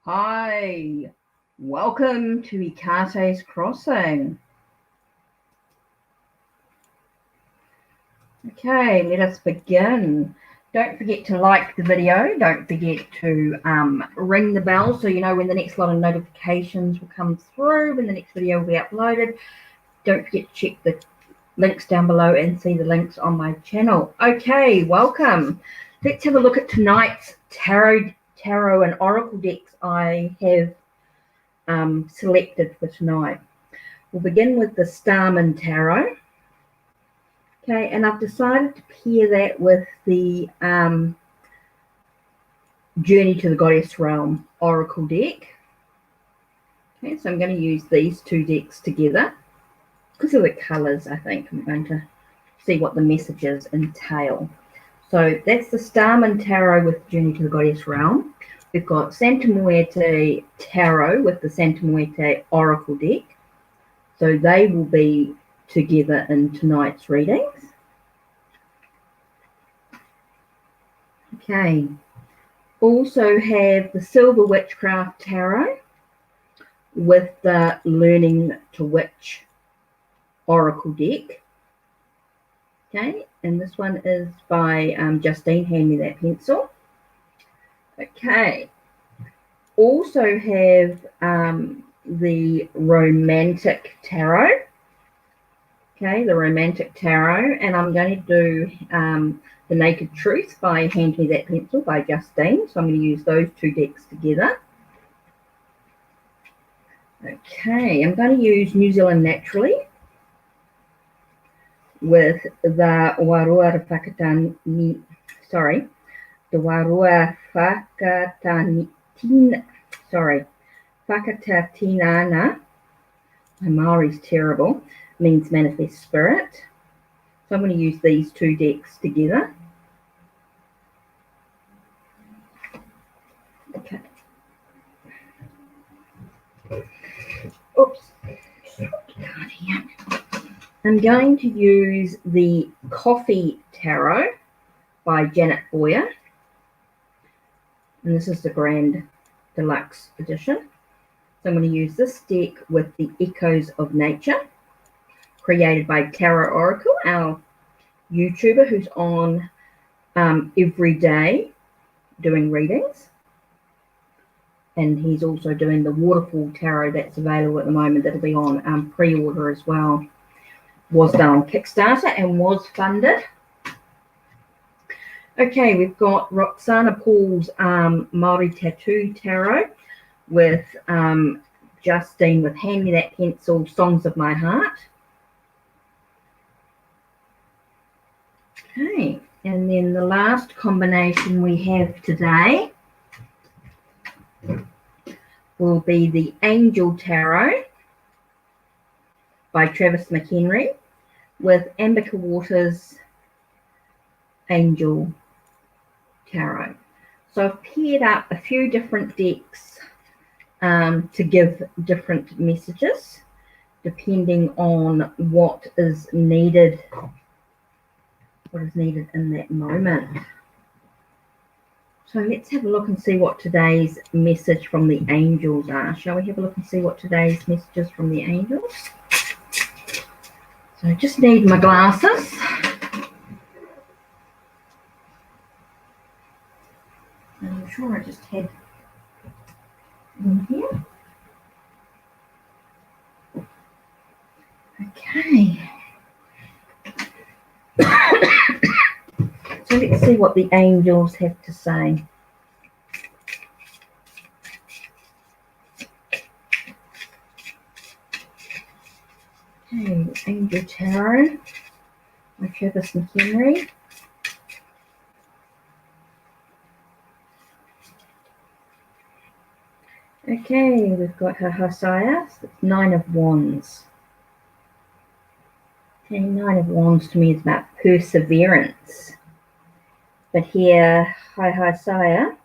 Hi, welcome to HeKate's Crossing. Okay, let us begin. Don't forget to like the video. Don't forget to ring the bell so you know when the next lot of notifications will come through, when the next video will be uploaded. Don't forget to check the links down below and see the links on my channel. Okay, welcome. Let's have a look at tonight's tarot and oracle decks I have selected for tonight. We'll begin with the Starman Tarot. Okay, and I've decided to pair that with the Journey to the Goddess Realm Oracle deck. Okay, so I'm going to use these two decks together because of the colours. I think I'm going to see what the messages entail. So that's the Starman Tarot with Journey to the Goddess Realm. We've got Santa Muerte Tarot with the Santa Muerte Oracle deck. So they will be together in tonight's readings. Okay. Also have the Silver Witchcraft Tarot with the Learning to Witch Oracle deck. Okay, and this one is by Justine. Hand me that pencil. Okay. Also have the Romantic Tarot. Okay, the Romantic Tarot, and I'm going to do the Naked Truth by Hand Me That Pencil by Justine. So I'm going to use those two decks together. Okay, I'm going to use New Zealand Naturally with the Warua Whakatani, the Warua Whakatatinana. My Maori's terrible. Means manifest spirit. So I'm going to use these two decks together. Okay. Oops. I'm going to use the Coffee Tarot by Janet Boyer. And this is the Grand Deluxe Edition. So I'm going to use this deck with the Echoes of Nature, created by Tarot Oracle, our YouTuber who's on every day doing readings. And he's also doing the Waterfall Tarot that's available at the moment. That'll be on pre-order as well. Was done on Kickstarter and was funded. Okay, we've got Roxana Paul's Māori Tattoo Tarot with Justine with Hand Me That Pencil, Songs of My Heart. Okay, and then the last combination we have today will be the Angel Tarot by Travis McHenry with Ambica Waters Angel Tarot. So I've paired up a few different decks to give different messages depending on what is needed in that moment. So let's have a look and see what today's message from the angels are. Shall we have a look and see what today's messages from the angels? So I just need my glasses. I'm sure I just had them here. Okay. So let's see what the angels have to say. Okay, Angel Tarot by Travis McHenry. Okay, we've got her Hosea, Nine of Wands. Okay, Nine of Wands to me is about perseverance. But here, Hosea,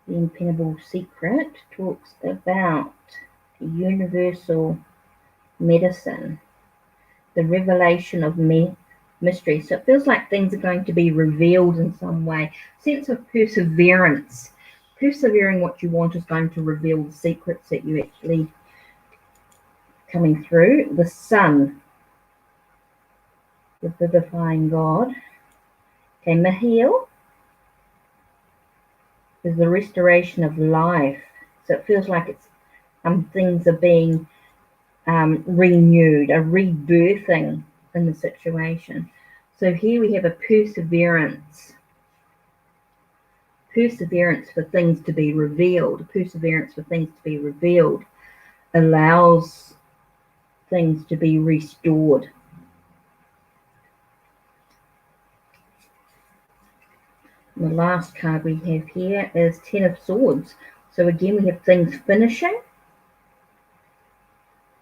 the Impenetrable Secret, talks about universal medicine, the revelation of mystery. So it feels like things are going to be revealed in some way. Sense of perseverance persevering what you want is going to reveal the secrets that you actually coming through. The sun, the vivifying God. Okay, Mahil is the restoration of life. So it feels like it's things are being renewed, a rebirthing in the situation. So here we have a perseverance for things to be revealed. Perseverance for things to be revealed allows things to be restored. The last card we have here is Ten of Swords. So again, we have things finishing.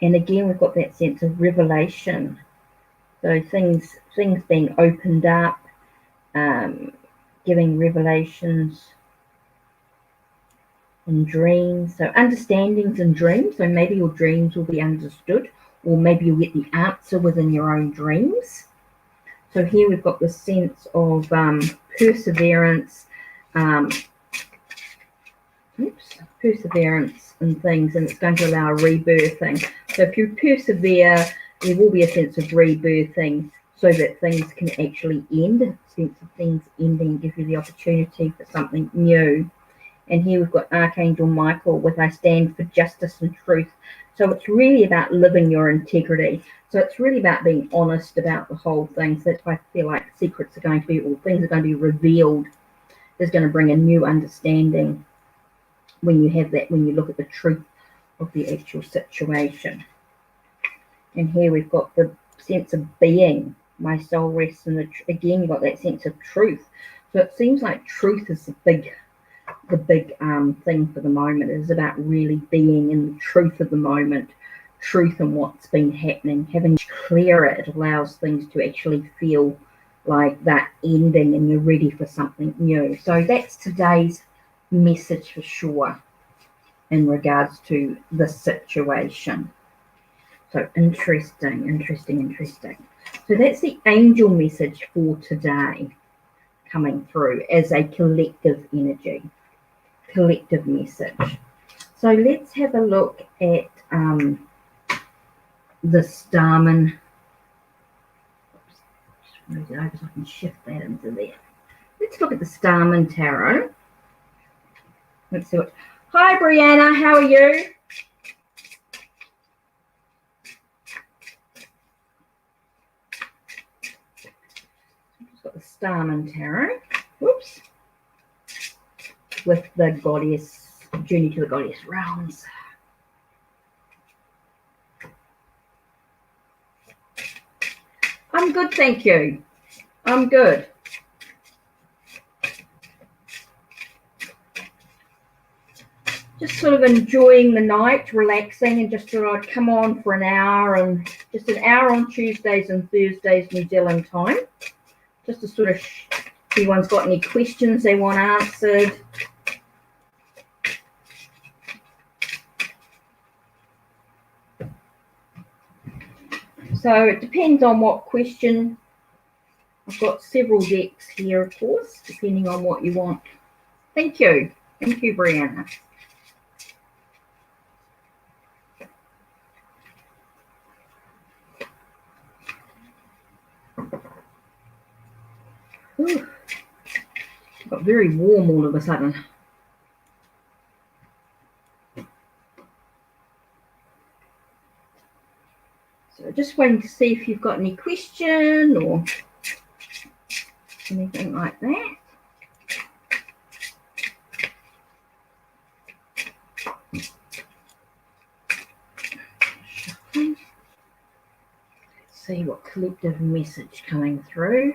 And again, we've got that sense of revelation. So things being opened up, giving revelations and dreams. So understandings and dreams. So maybe your dreams will be understood, or maybe you'll get the answer within your own dreams. So here we've got the sense of perseverance, perseverance in things, and it's going to allow rebirthing. So if you persevere, there will be a sense of rebirthing so that things can actually end, a sense of things ending, give you the opportunity for something new. And here we've got Archangel Michael with I stand for justice and truth. So it's really about living your integrity. So it's really about being honest about the whole thing. So that's why I feel like secrets are going to be, or things are going to be revealed. It's going to bring a new understanding when you have that, when you look at the truth of the actual situation. And here we've got the sense of being. My soul rests in the, again, you've got that sense of truth. So it seems like truth is the big thing for the moment. It is about really being in the truth of the moment, truth in what's been happening. Having clear it allows things to actually feel like that ending and you're ready for something new. So that's today's message for sure in regards to the situation. So interesting. So that's the angel message for today coming through as a collective energy, collective message. So let's have a look at the Starman. Move it over so I can shift that into there. Let's look at the Starman Tarot. Let's see what. Hi, Brianna. How are you? Just got the Starman Tarot. Whoops. With the goddess, journey to the goddess realms. I'm good, thank you. I'm good. Just sort of enjoying the night, relaxing, and just thought I'd come on for an hour, and just an hour on Tuesdays and Thursdays New Zealand time, just to sort of, if anyone's got any questions they want answered. So it depends on what question. I've got several decks here, of course, depending on what you want. Thank you. Thank you, Brianna. Ooh, got very warm all of a sudden. So just waiting to see if you've got any question or anything like that. Let's see what collective message coming through.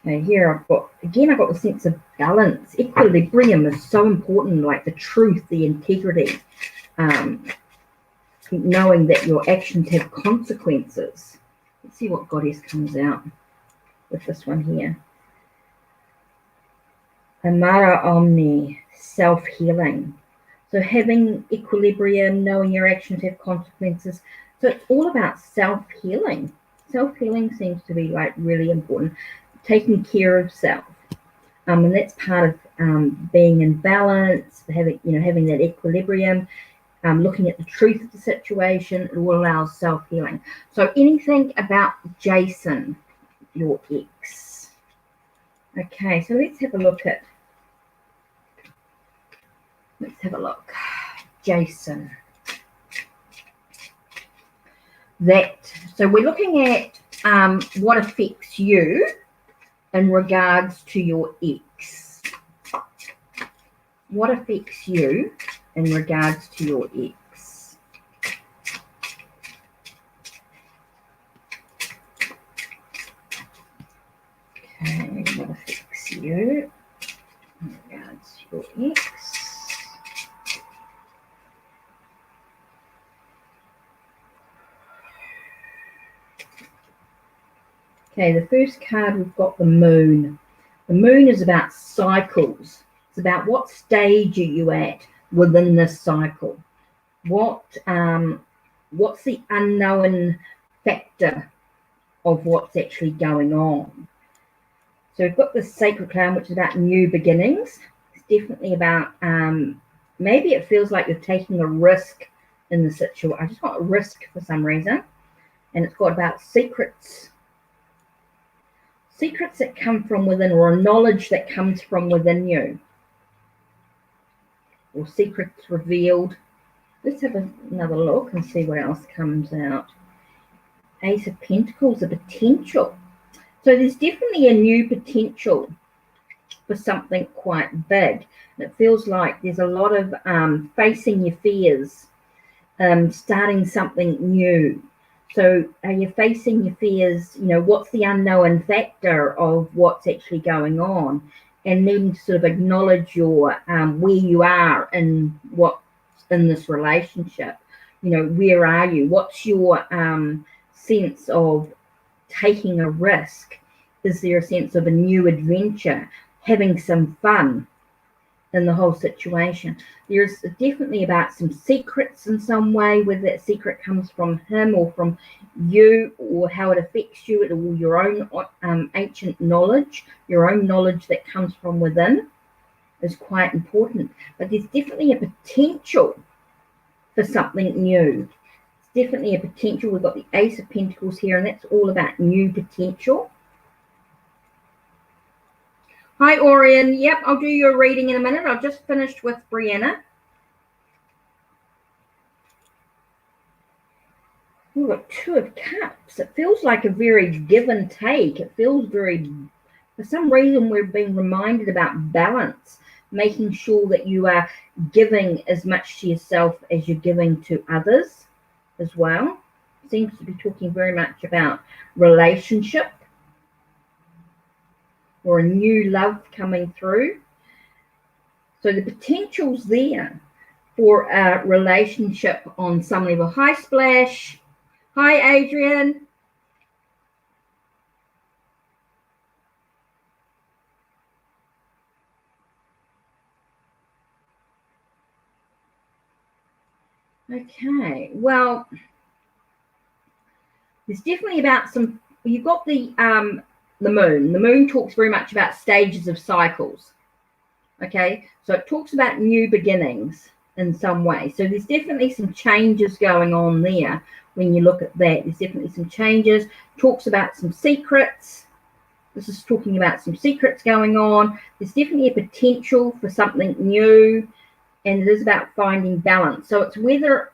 Okay, here I've got the sense of balance. Equilibrium is so important, like the truth, the integrity, knowing that your actions have consequences. Let's see what goddess comes out with this one here. Amara Omni, self-healing. So having equilibrium, knowing your actions have consequences. So it's all about self-healing. Self-healing seems to be like really important. Taking care of self. And that's part of being in balance, having that equilibrium, looking at the truth of the situation. It will allow self-healing. So anything about Jason, your ex? Okay, so let's have a look. Jason. So we're looking at what affects you in regards to your ex. What affects you in regards to your ex? Okay, what affects you in regards to your ex? Okay, the first card, we've got the moon. The moon is about cycles. It's about what stage are you at within this cycle. What's the unknown factor of what's actually going on? So we've got the sacred clown, which is about new beginnings. It's definitely about maybe it feels like you're taking a risk in the situation. I just got a risk for some reason. And it's got about secrets that come from within, or a knowledge that comes from within you, or secrets revealed. Let's have another look and see what else comes out. Ace of Pentacles, a potential. So there's definitely a new potential for something quite big. And it feels like there's a lot of facing your fears, starting something new. So are you facing your fears? What's the unknown factor of what's actually going on? And needing to sort of acknowledge your where you are and what's in this relationship. Where are you? What's your sense of taking a risk? Is there a sense of a new adventure, having some fun in the whole situation? There's definitely about some secrets in some way, whether that secret comes from him or from you, or how it affects you, or your own ancient knowledge, your own knowledge that comes from within is quite important. But there's definitely a potential for something new. It's definitely a potential. We've got the Ace of Pentacles here, and that's all about new potential. Hi, Orion. Yep, I'll do your reading in a minute. I've just finished with Brianna. We've got Two of Cups. It feels like a very give and take. It feels very, for some reason, we're being reminded about balance, making sure that you are giving as much to yourself as you're giving to others as well. Seems to be talking very much about relationship, or a new love coming through. So the potential's there for a relationship on some level. Hi, Splash. Hi, Adrian. Okay, well, there's definitely about some, you've got the moon. The moon talks very much about stages of cycles. Okay, so it talks about new beginnings in some way. So there's definitely some changes going on there. When you look at that, there's definitely some changes. Talks about some secrets. This is talking about some secrets going on. There's definitely a potential for something new, and it is about finding balance. So it's whether,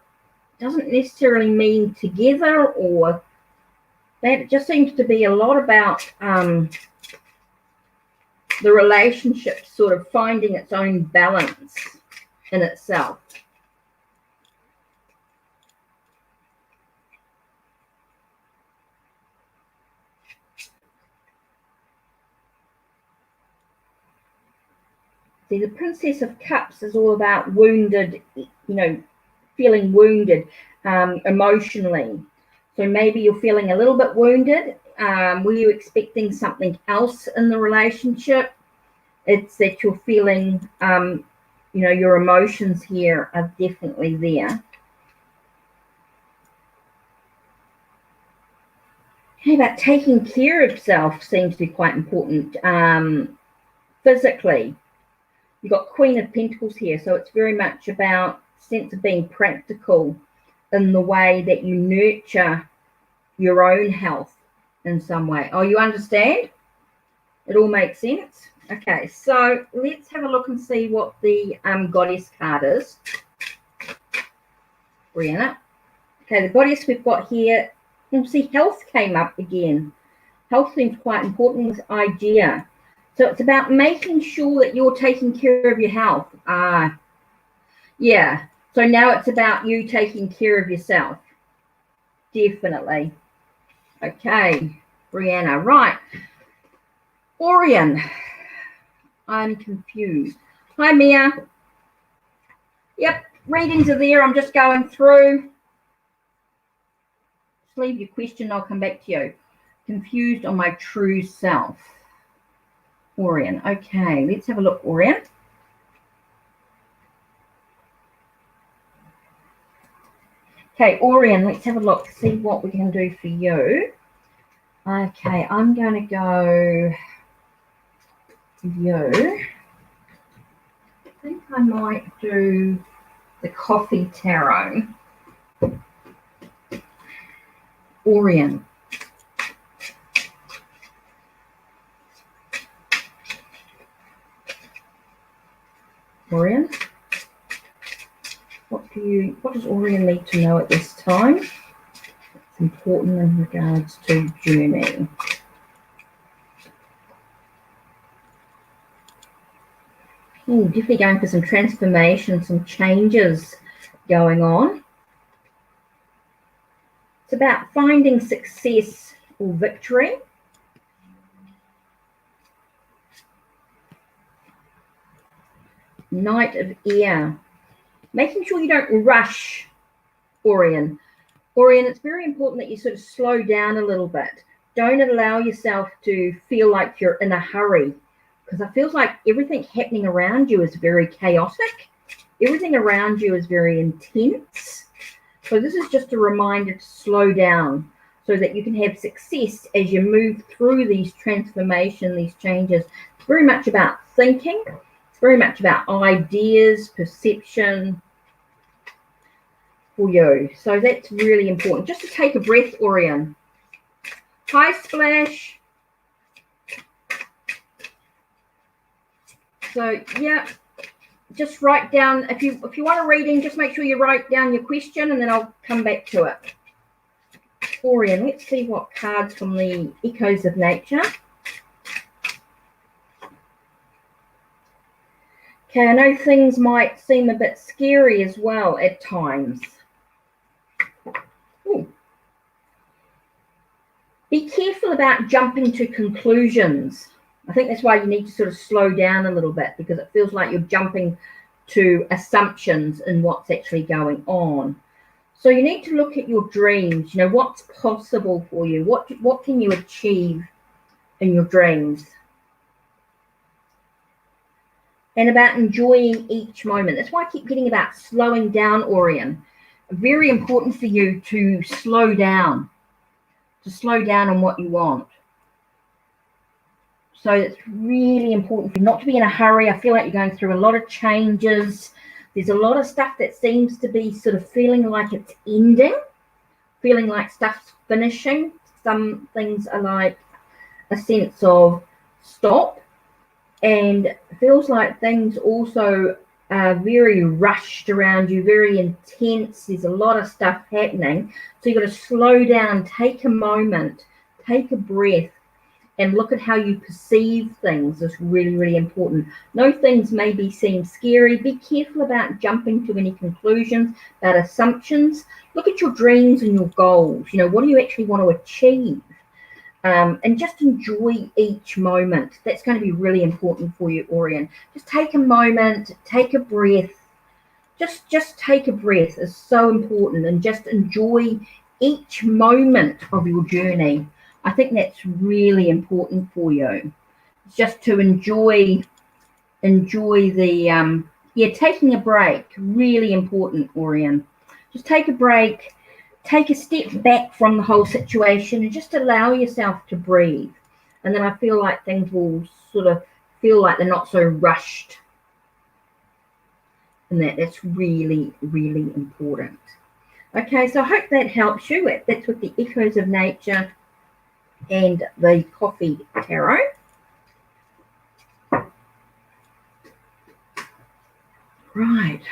it doesn't necessarily mean together or that. It just seems to be a lot about the relationship sort of finding its own balance in itself. See, the Princess of Cups is all about wounded, feeling wounded emotionally. So maybe you're feeling a little bit wounded. Were you expecting something else in the relationship? It's that you're feeling, your emotions here are definitely there. How about taking care of self seems to be quite important physically. You've got Queen of Pentacles here, so it's very much about sense of being practical in the way that you nurture your own health in some way. Oh, you understand? It all makes sense? Okay, so let's have a look and see what the Goddess card is. Brianna. Okay, the Goddess we've got here, you'll see health came up again. Health seems quite important, this idea. So it's about making sure that you're taking care of your health. Yeah, so now it's about you taking care of yourself. Definitely. Okay, Brianna. Right. Orion. I'm confused. Hi, Mia. Yep, readings are there. I'm just going through. Just leave your question. I'll come back to you. Confused on my true self. Orion. Okay, let's have a look, Orion. Okay, Orion, let's have a look, see what we can do for you. Okay, I'm going to go you. I think I might do the Coffee Tarot. Orion. Orion? What does Orion need to know at this time? It's important in regards to journey. Definitely going for some transformation, some changes going on. It's about finding success or victory. Knight of Air. Making sure you don't rush, Orion. Orion, it's very important that you sort of slow down a little bit. Don't allow yourself to feel like you're in a hurry, because it feels like everything happening around you is very chaotic. Everything around you is very intense. So this is just a reminder to slow down so that you can have success as you move through these transformation, these changes. It's very much about thinking. It's very much about ideas, perception for you. So that's really important. Just to take a breath, Orion. Hi, Splash. So, yeah, just write down, if you want a reading, just make sure you write down your question and then I'll come back to it. Orion, let's see what cards from the Echoes of Nature. Okay, I know things might seem a bit scary as well at times. Ooh. Be careful about jumping to conclusions. I think that's why you need to sort of slow down a little bit, because it feels like you're jumping to assumptions in what's actually going on. So you need to look at your dreams. You know, what's possible for you? What can you achieve in your dreams? And about enjoying each moment. That's why I keep getting about slowing down, Orion. Very important for you to slow down on what you want. So it's really important for you not to be in a hurry. I feel like you're going through a lot of changes. There's a lot of stuff that seems to be sort of feeling like it's ending, feeling like stuff's finishing. Some things are like a sense of stop, and it feels like things also are very rushed around you, very intense. There's a lot of stuff happening. So you've got to slow down, take a moment, take a breath, and look at how you perceive things is really, really important. No things maybe seem scary. Be careful about jumping to any conclusions, about assumptions. Look at your dreams and your goals. You know, what do you actually want to achieve? And just enjoy each moment. That's going to be really important for you, Orion. Just take a moment, take a breath. Just take a breath is so important, and just enjoy each moment of your journey. I think that's really important for you. It's just to enjoy the taking a break. Really important, Orion. Just take a break. Take a step back from the whole situation and just allow yourself to breathe. And then I feel like things will sort of feel like they're not so rushed. And that's really, really important. Okay, so I hope that helps you. That's with the Echoes of Nature and the Coffee Tarot. Right.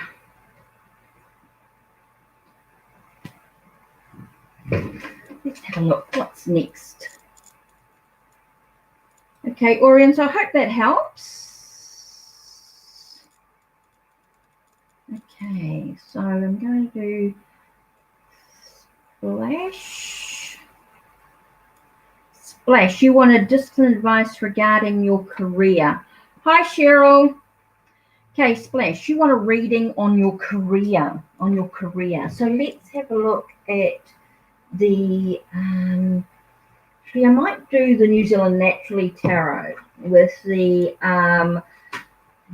Let's have a look. What's next? Okay, Orion, so I hope that helps. Okay, so I'm going to do Splash. Splash, you wanted discipline advice regarding your career. Hi, Cheryl. Okay, Splash, you want a reading on your career, So let's have a look at the, actually I might do the New Zealand Naturally Tarot with the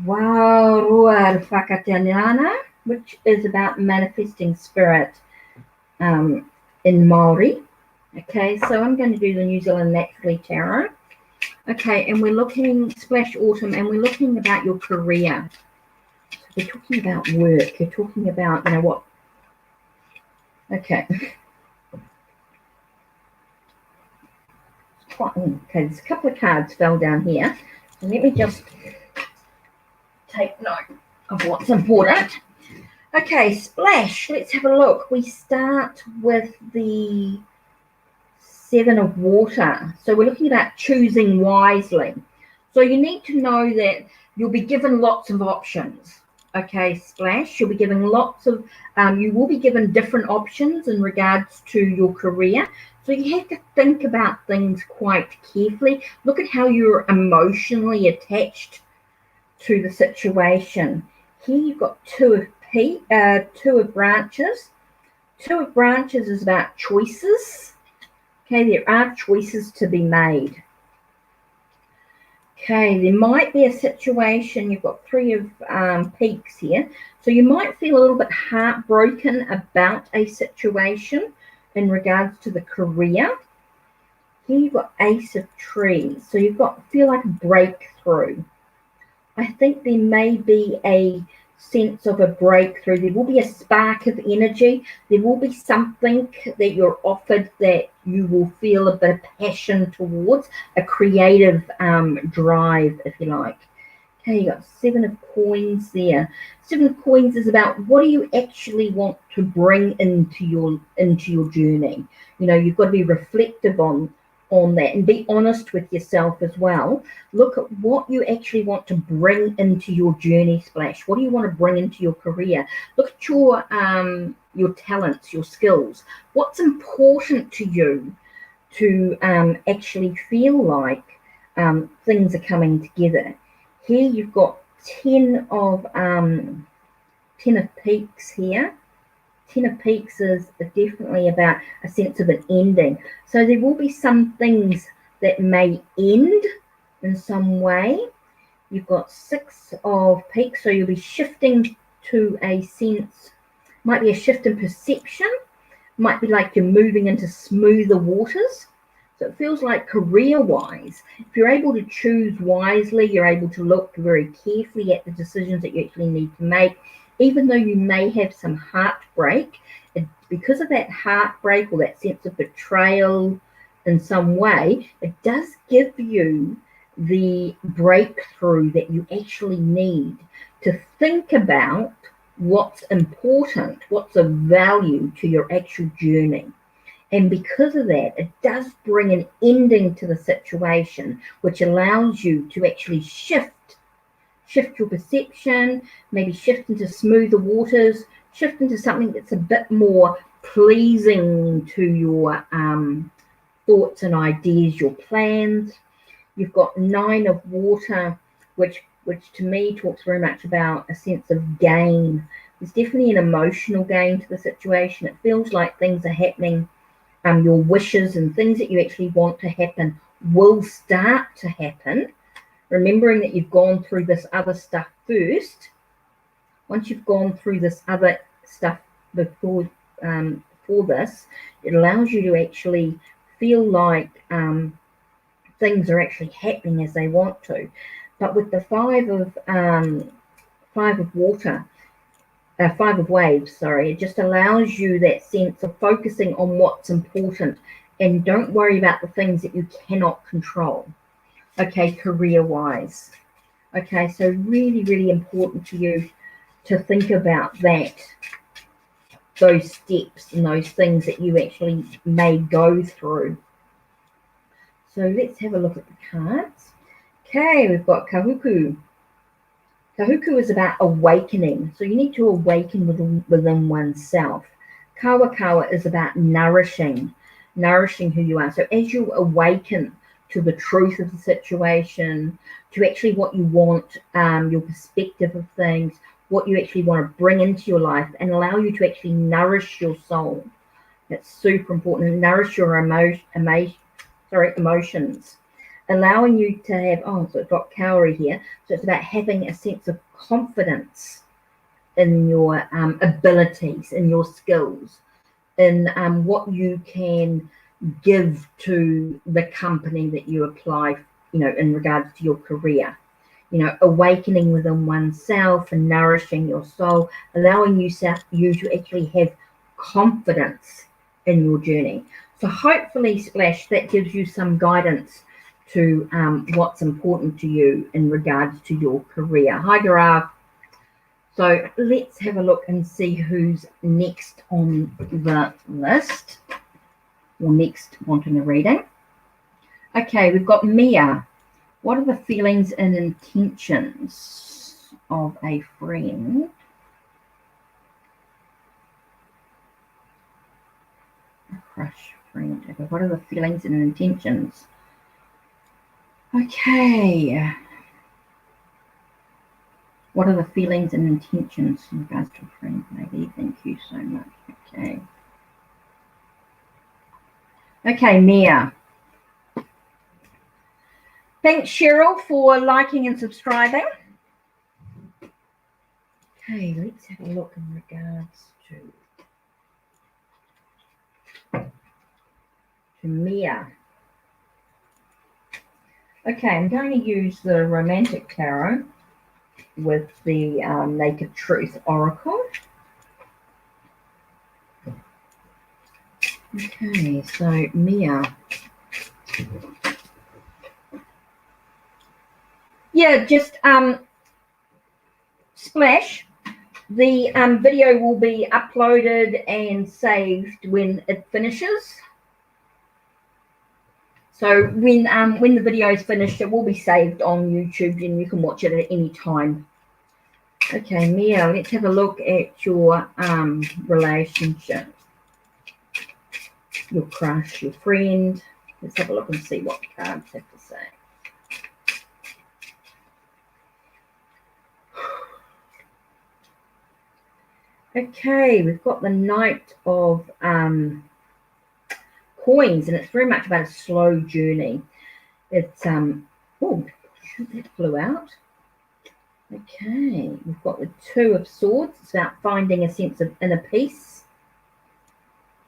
Warua Whakatanana, which is about manifesting spirit in Māori. Okay, so I'm going to do the New Zealand Naturally Tarot. Okay, and we're looking, Splash Autumn, and we're looking about your career. We're talking about work. You're talking about, you know what? Okay. Okay, there's a couple of cards fell down here. So let me just take note of what's important. Okay, Splash, let's have a look. We start with the Seven of Water. So we're looking about choosing wisely. So you need to know that you'll be given lots of options. Okay, Splash, you'll be given lots of, you will be given different options in regards to your career. So you have to think about things quite carefully. Look at how you're emotionally attached to the situation. Here you've got Two of Branches. Two of Branches is about choices. Okay, there are choices to be made. Okay, there might be a situation, you've got Three of Peaks here. So you might feel a little bit heartbroken about a situation in regards to the career. Here you've got Ace of Trees. So you've got, feel like a breakthrough. I think there may be a sense of a breakthrough. There will be a spark of energy. There will be something that you're offered that you will feel a bit of passion towards, a creative drive, if you like. Okay, you got Seven of Coins there. Seven of Coins is about what do you actually want to bring into your journey. You know, you've got to be reflective on that and be honest with yourself as well. Look at what you actually want to bring into your journey, Splash. What do you want to bring into your career? Look at your talents, your skills. What's important to you to actually feel like things are coming together? Here you've got Ten of Peaks here. Ten of Peaks is definitely about a sense of an ending. So there will be some things that may end in some way. You've got Six of Peaks, so you'll be shifting to a sense, might be a shift in perception, might be like you're moving into smoother waters. So it feels like career-wise, if you're able to choose wisely, you're able to look very carefully at the decisions that you actually need to make. Even though you may have some heartbreak, because of that heartbreak or that sense of betrayal in some way, it does give you the breakthrough that you actually need to think about what's important, what's of value to your actual journey. And because of that, it does bring an ending to the situation, which allows you to actually shift your perception, maybe shift into smoother waters, shift into something that's a bit more pleasing to your thoughts and ideas, your plans. You've got Nine of Water, which to me talks very much about a sense of gain. There's definitely an emotional gain to the situation. It feels like things are happening. Your wishes and things that you actually want to happen will start to happen. Remembering that you've gone through this other stuff first. Once you've gone through this other stuff before this, it allows you to actually feel like things are actually happening as they want to. But with the five of water, 5 of waves, sorry, it just allows you that sense of focusing on what's important and don't worry about the things that you cannot control. Okay, career-wise. Okay, so really, really important for you to think about that, those steps and those things that you actually may go through. So let's have a look at the cards. Okay, we've got Kahuku. Kahuku is about awakening. So you need to awaken within oneself. Kawa is about nourishing who you are. So as you awaken to the truth of the situation, to actually what you want, your perspective of things, what you actually want to bring into your life and allow you to actually nourish your soul. That's super important. And nourish your emotions. Allowing you to have, so it's got Kauri here. So it's about having a sense of confidence in your abilities, in your skills, in what you can give to the company that you apply, in regards to your career. Awakening within oneself and nourishing your soul, allowing you to actually have confidence in your journey. So hopefully, Splash, that gives you some guidance to what's important to you in regards to your career. Hi, Gaurav. So let's have a look and see who's next on the list, or next wanting a reading. Okay, we've got Mia. What are the feelings and intentions of a friend? A crush friend. Okay, what are the feelings and intentions? Okay. What are the feelings and intentions in regards to a friend, maybe? Thank you so much. Okay. Okay, Mia. Thanks, Cheryl, for liking and subscribing. Okay, let's have a look in regards to Mia. Okay, I'm going to use the Romantic Tarot with the Naked Truth Oracle. Okay, so Mia. Yeah, just Splash. The video will be uploaded and saved when it finishes. So when the video is finished, it will be saved on YouTube and you can watch it at any time. Okay, Mia, let's have a look at your relationship. Your crush, your friend. Let's have a look and see what the cards have to say. Okay, we've got the Knight of Coins, and it's very much about a slow journey. It's oh shoot, that flew out. Okay, we've got the Two of Swords. It's about finding a sense of inner peace.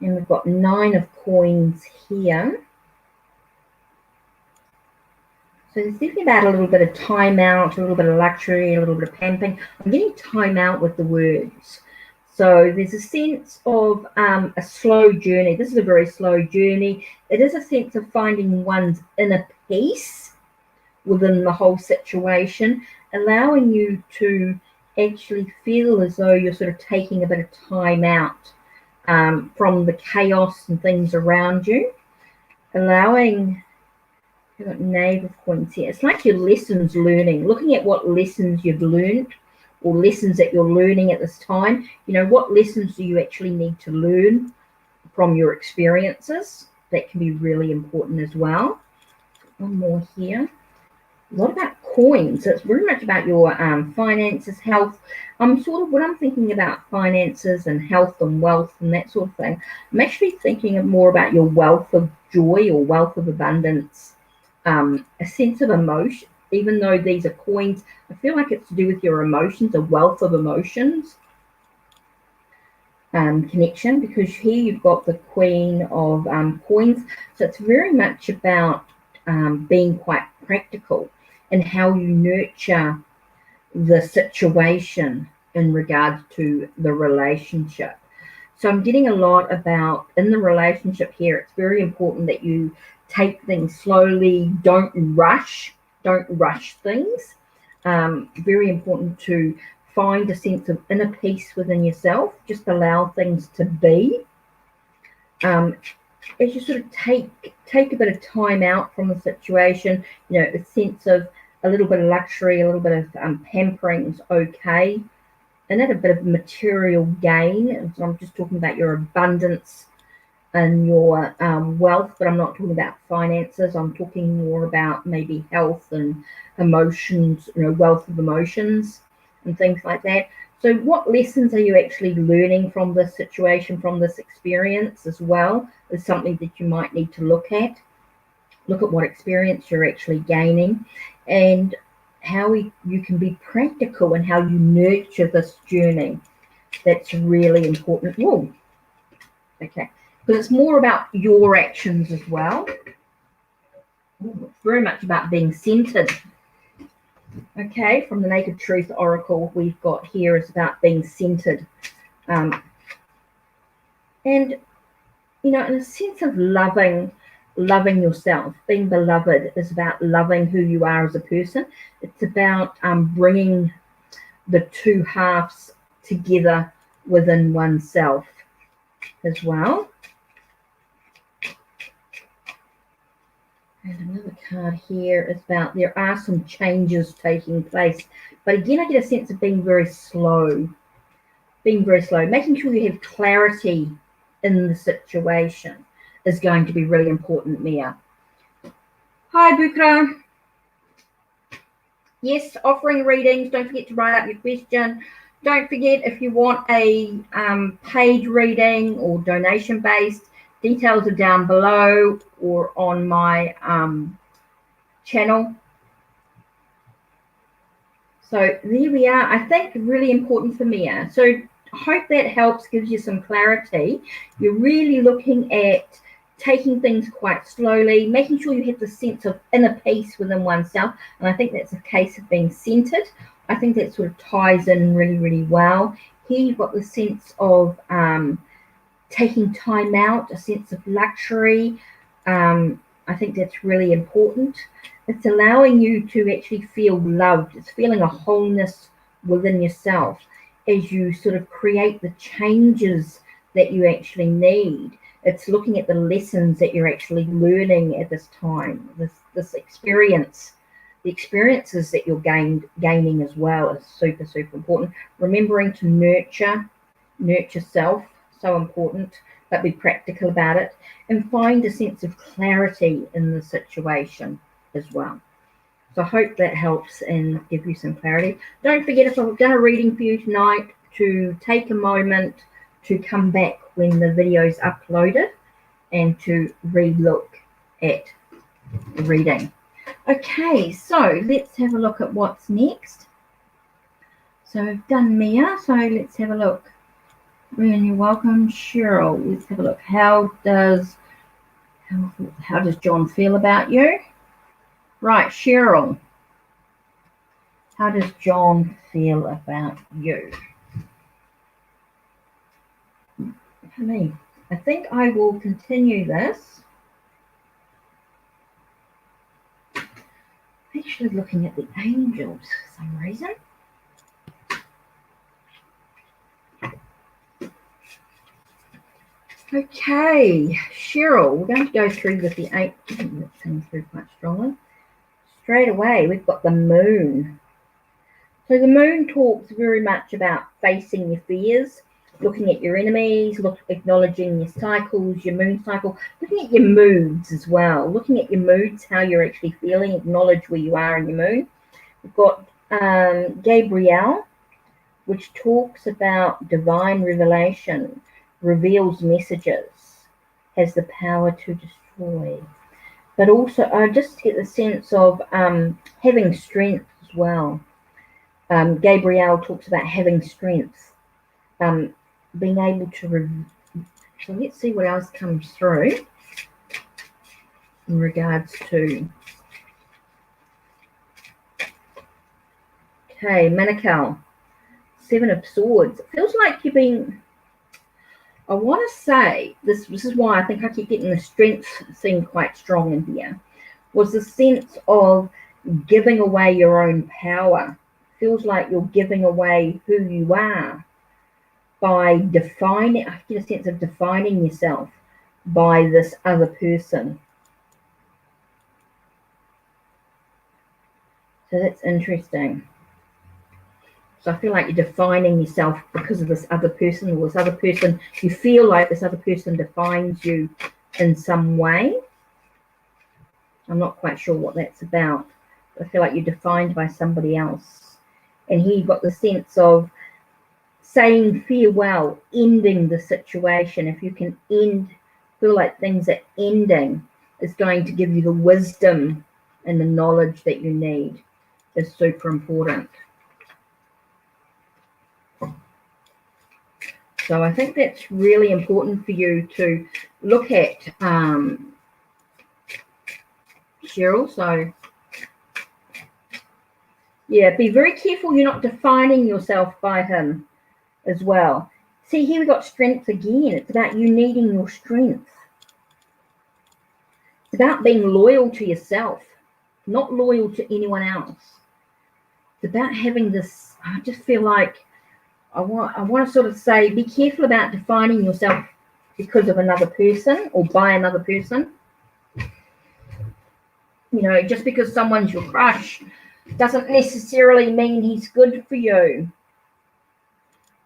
And we've got 9 of Coins here. So there's definitely about a little bit of time out, a little bit of luxury, a little bit of pampering. I'm getting time out with the words. So there's a sense of a slow journey. This is a very slow journey. It is a sense of finding one's inner peace within the whole situation, allowing you to actually feel as though you're sort of taking a bit of time out from the chaos and things around you, allowing... You've got Knave of Coins here. It's like your lessons learning, looking at what lessons you've learned or lessons that you're learning at this time. What lessons do you actually need to learn from your experiences? That can be really important as well. One more here. A lot about coins. So it's very much about your finances, health. When I'm thinking about finances and health and wealth and that sort of thing, I'm actually thinking more about your wealth of joy or wealth of abundance. A sense of emotion, even though these are coins, I feel like it's to do with your emotions, a wealth of emotions connection, because here you've got the Queen of Coins. So it's very much about being quite practical and how you nurture the situation in regards to the relationship. So I'm getting a lot about in the relationship here. It's very important that you take things slowly. Don't rush things. Very important to find a sense of inner peace within yourself. Just allow things to be. As you sort of take a bit of time out from the situation, a sense of a little bit of luxury, a little bit of pampering is okay. And at a bit of material gain, and so I'm just talking about your abundance and your wealth, but I'm not talking about finances. I'm talking more about maybe health and emotions, wealth of emotions and things like that. So what lessons are you actually learning from this situation, from this experience as well, is something that you might need to look at. Look at what experience you're actually gaining and how you can be practical and how you nurture this journey. That's really important. Whoa. Okay. Because it's more about your actions as well. Ooh, it's very much about being centered. Okay, from the Naked Truth Oracle we've got here is about being centered. And, in a sense of loving yourself. Being beloved is about loving who you are as a person. It's about bringing the two halves together within oneself as well. And another card here is about there are some changes taking place. But again, I get a sense of being very slow. Making sure you have clarity in the situation is going to be really important, Mia. Hi, Bukra. Yes, offering readings. Don't forget to write up your question. Don't forget, if you want a paid reading or donation-based, details are down below or on my channel. So there we are. I think really important for Mia. So I hope that helps, gives you some clarity. You're really looking at taking things quite slowly, making sure you have the sense of inner peace within oneself. And I think that's a case of being centered. I think that sort of ties in really, really well. Here you've got the sense of taking time out, a sense of luxury. I think that's really important. It's allowing you to actually feel loved. It's feeling a wholeness within yourself as you sort of create the changes that you actually need. It's looking at the lessons that you're actually learning at this time, this experience. The experiences that you're gaining as well is super, super important. Remembering to nurture self, so important, but be practical about it and find a sense of clarity in the situation as well. So I hope that helps and give you some clarity. Don't forget, if I've done a reading for you tonight, to take a moment to come back when the video is uploaded and to re-look at the reading. Okay, so let's have a look at what's next. So I've done Mia, so let's have a look. Really welcome, Cheryl. Let's have a look. How does John feel about you? Right, Cheryl. How does John feel about you? For me, I think I will continue this. Actually looking at the angels for some reason. Okay, Cheryl, we're going to go through with the 8. That's coming through quite strongly. Straight away, we've got the moon. So the moon talks very much about facing your fears, looking at your enemies, acknowledging your cycles, your moon cycle, looking at your moods as well, looking at your moods, how you're actually feeling, acknowledge where you are in your moon. We've got Gabrielle, which talks about divine revelation, reveals messages, has the power to destroy. But also, I just get the sense of having strength as well. Gabrielle talks about having strength, being able to. So let's see what else comes through in regards to Okay, Manukau, 7 of Swords. It feels like you've been, I want to say, this is why I think I keep getting the strength seem quite strong in here, was the sense of giving away your own power. Feels like you're giving away who you are by defining, I get a sense of defining yourself by this other person. So that's interesting. So I feel like you're defining yourself because of this other person, or this other person, you feel like this other person defines you in some way. I'm not quite sure what that's about. I feel like you're defined by somebody else. And here you've got the sense of saying farewell, ending the situation. If you can feel like things are ending, is going to give you the wisdom and the knowledge that you need. Is super important. So I think that's really important for you to look at, Cheryl. So yeah, be very careful you're not defining yourself by him as well. See, here we got strength again. It's about you needing your strength. It's about being loyal to yourself, not loyal to anyone else. It's about having this, I just feel like I want to sort of say, be careful about defining yourself because of another person or by another person. You know, just because someone's your crush doesn't necessarily mean he's good for you.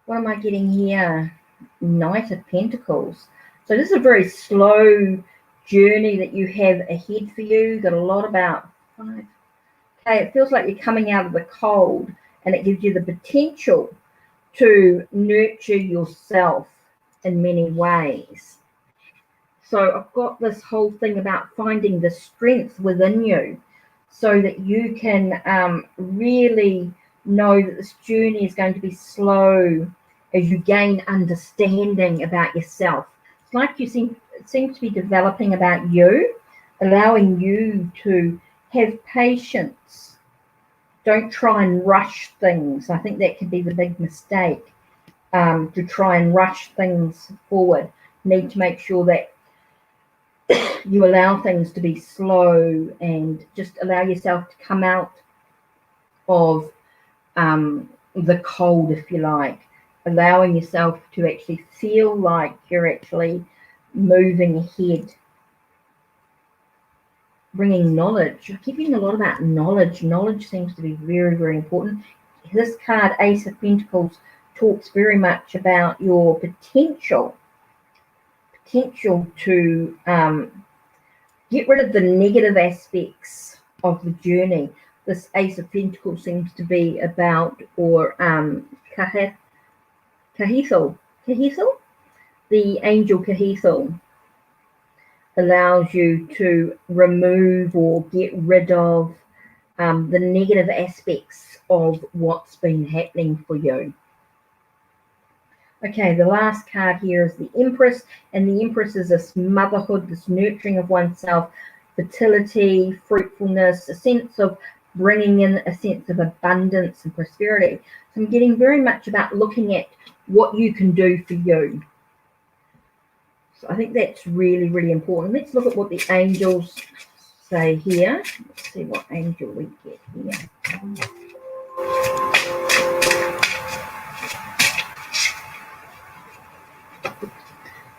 What am I getting here? Knight of Pentacles. So this is a very slow journey that you have ahead for you. You've got a lot about 5. Okay, it feels like you're coming out of the cold, and it gives you the potential to nurture yourself in many ways. So I've got this whole thing about finding the strength within you so that you can really know that this journey is going to be slow as you gain understanding about yourself. It's like it seems to be developing about you, allowing you to have patience. Don't try and rush things. I think that could be the big mistake, to try and rush things forward. Need to make sure that you allow things to be slow and just allow yourself to come out of the cold, if you like. Allowing yourself to actually feel like you're actually moving ahead. Bringing knowledge. I keep hearing a lot about knowledge. Knowledge seems to be very, very important. This card, Ace of Pentacles, talks very much about your potential to get rid of the negative aspects of the journey. This Ace of Pentacles seems to be about, or Kahithel, the angel Kahithel, allows you to remove or get rid of the negative aspects of what's been happening for you. Okay, the last card here is the Empress, and the Empress is this motherhood, this nurturing of oneself, fertility, fruitfulness, a sense of bringing in a sense of abundance and prosperity. So I'm getting very much about looking at what you can do for you. So I think that's really, really important. Let's look at what the angels say here. Let's see what angel we get here.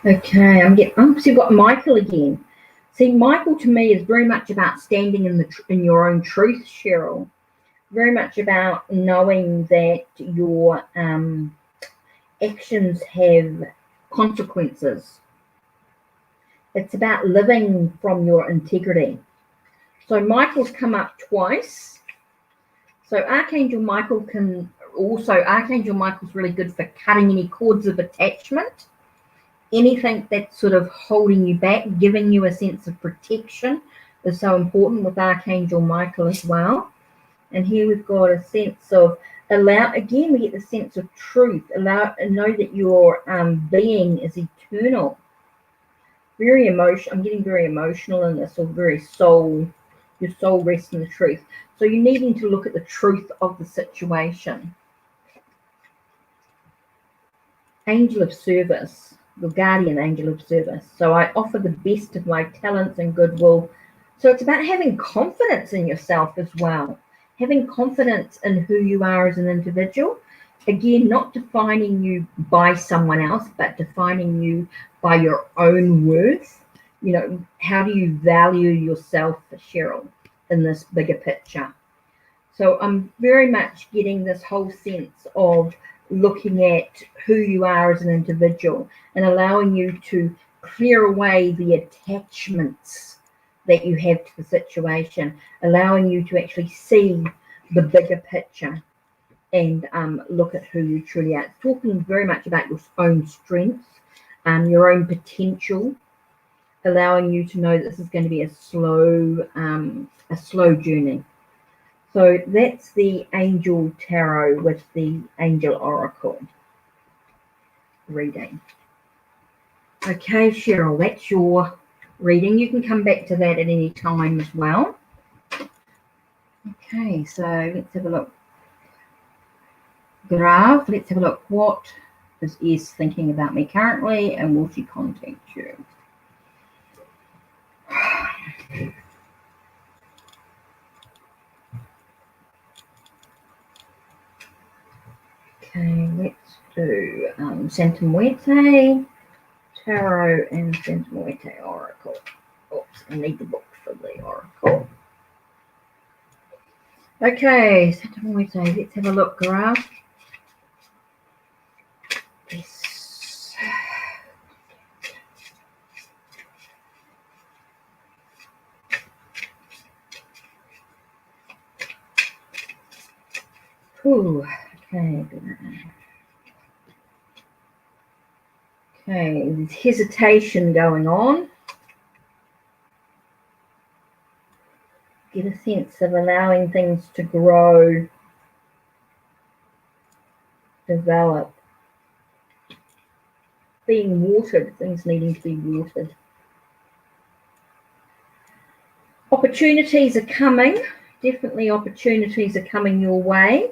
Okay, so you've got Michael again. See, Michael to me is very much about standing in your own truth, Cheryl. Very much about knowing that your actions have consequences. It's about living from your integrity. So Michael's come up twice. So Archangel Michael's really good for cutting any cords of attachment. Anything that's sort of holding you back, giving you a sense of protection is so important with Archangel Michael as well. And here we've got a sense of we get the sense of truth. Know that your being is eternal. Very emotional. I'm getting very emotional in this, or very your soul rests in the truth. So you're needing to look at the truth of the situation. Angel of service, the guardian angel of service. So I offer the best of my talents and goodwill. So it's about having confidence in yourself as well. Having confidence in who you are as an individual. Again, not defining you by someone else, but defining you by your own worth. You know, how do you value yourself, Cheryl, in this bigger picture? So I'm very much getting this whole sense of looking at who you are as an individual and allowing you to clear away the attachments that you have to the situation, allowing you to actually see the bigger picture and look at who you truly are. It's talking very much about your own strengths, your own potential, allowing you to know that this is going to be a slow journey. So that's the Angel Tarot with the Angel Oracle reading. Okay, Cheryl, that's your reading. You can come back to that at any time as well. Okay, so let's have a look. Graph, let's have a look. What is S thinking about me currently, and will she contact you? Okay, let's do Santa Muerte Tarot and Santa Muerte Oracle. Oops, I need the book for the Oracle. Okay, Santa Muerte, let's have a look, Graph. Yes. Ooh, okay. Okay, there's hesitation going on. Get a sense of allowing things to grow, develop. Being watered, things needing to be watered. Opportunities are coming. Definitely opportunities are coming your way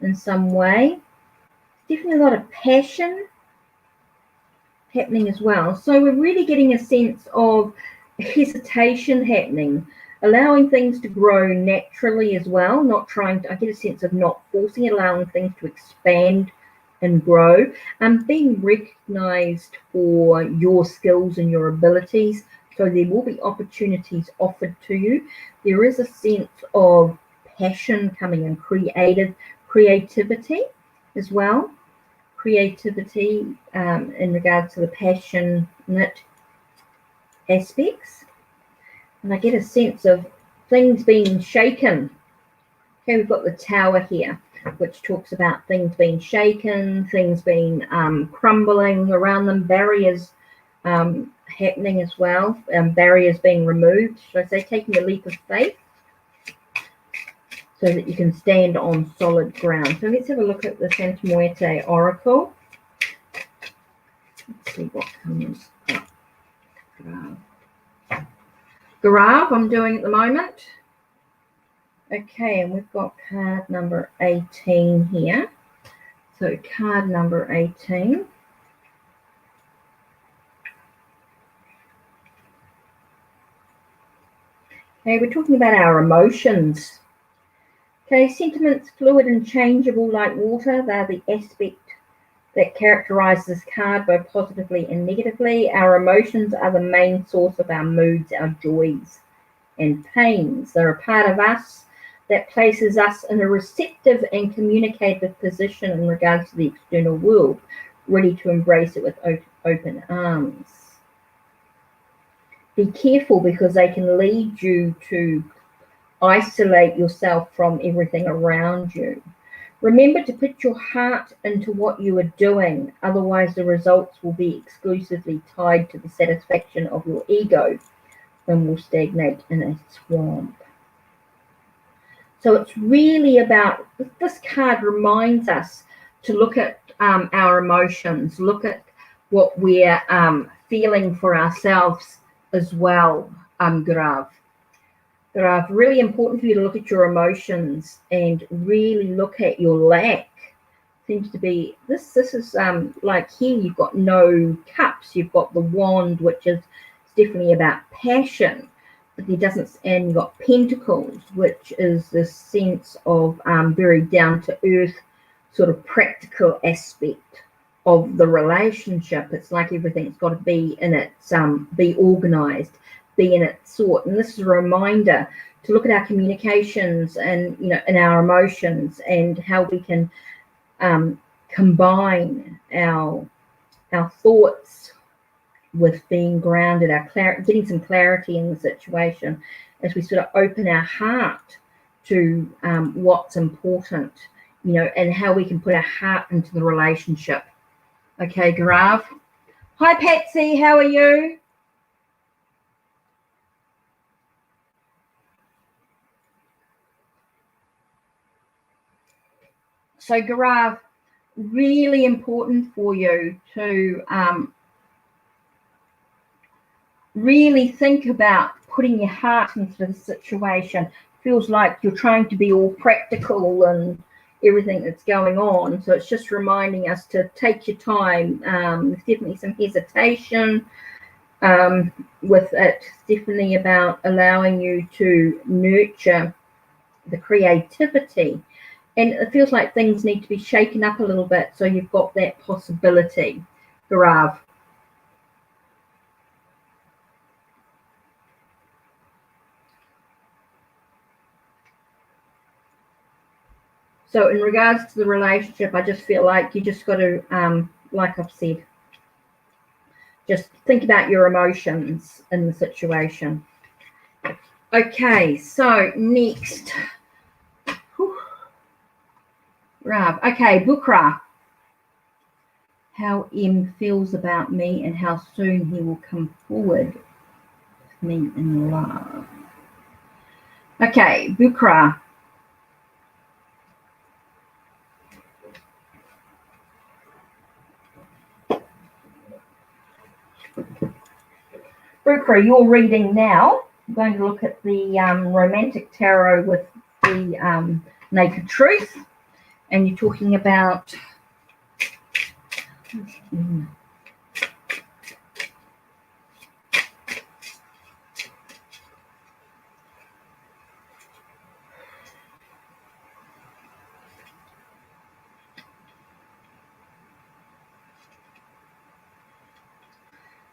in some way. Definitely a lot of passion happening as well. So we're really getting a sense of hesitation happening, allowing things to grow naturally as well, not trying to, I get a sense of not forcing it, allowing things to expand and grow, being recognized for your skills and your abilities. So there will be opportunities offered to you. There is a sense of passion coming in, creativity as well. Creativity in regards to the passionate aspects. And I get a sense of things being shaken. Okay, we've got the Tower here, which talks about things being shaken, things being crumbling around them, barriers happening as well, barriers being removed. Should I say taking a leap of faith so that you can stand on solid ground. So let's have a look at the Santa Muerte Oracle. Let's see what comes up. Garab, I'm doing at the moment. Okay, and we've got card number 18 here. So card number 18. Okay, we're talking about our emotions. Okay, sentiments, fluid and changeable like water. They're the aspect that characterize this card both positively and negatively. Our emotions are the main source of our moods, our joys and pains. They're a part of us that places us in a receptive and communicative position in regards to the external world, ready to embrace it with open arms. Be careful, because they can lead you to isolate yourself from everything around you. Remember to put your heart into what you are doing, otherwise the results will be exclusively tied to the satisfaction of your ego and will stagnate in a swamp. So it's really about, this card reminds us to look at our emotions, look at what we're feeling for ourselves as well, Grav. But really important for you to look at your emotions and really look at your lack. Seems to be this is like here you've got no cups, you've got the wand, which is definitely about passion, but there doesn't, and you've got pentacles, which is this sense of very down to earth sort of practical aspect of the relationship. It's like everything's got to be in its be organized, be in its sort. And this is a reminder to look at our communications and, you know, and our emotions and how we can combine our thoughts with being grounded, getting some clarity in the situation as we sort of open our heart to what's important, you know, and how we can put our heart into the relationship. Okay, Gaurav. Hi, Patsy. How are you? So, Gaurav, really important for you to really think about putting your heart into the situation. Feels like you're trying to be all practical and everything that's going on. So it's just reminding us to take your time. There's definitely some hesitation with it. It's definitely about allowing you to nurture the creativity. And it feels like things need to be shaken up a little bit, so you've got that possibility, Gaurav. So in regards to the relationship, I just feel like you just got to, like I've said, just think about your emotions in the situation. Okay, so next. Rav. Okay, Bukra. How M feels about me and how soon he will come forward with me in love. Okay, Bukra. Bukra, you're reading now. I'm going to look at the romantic tarot with the naked truth. And you're talking about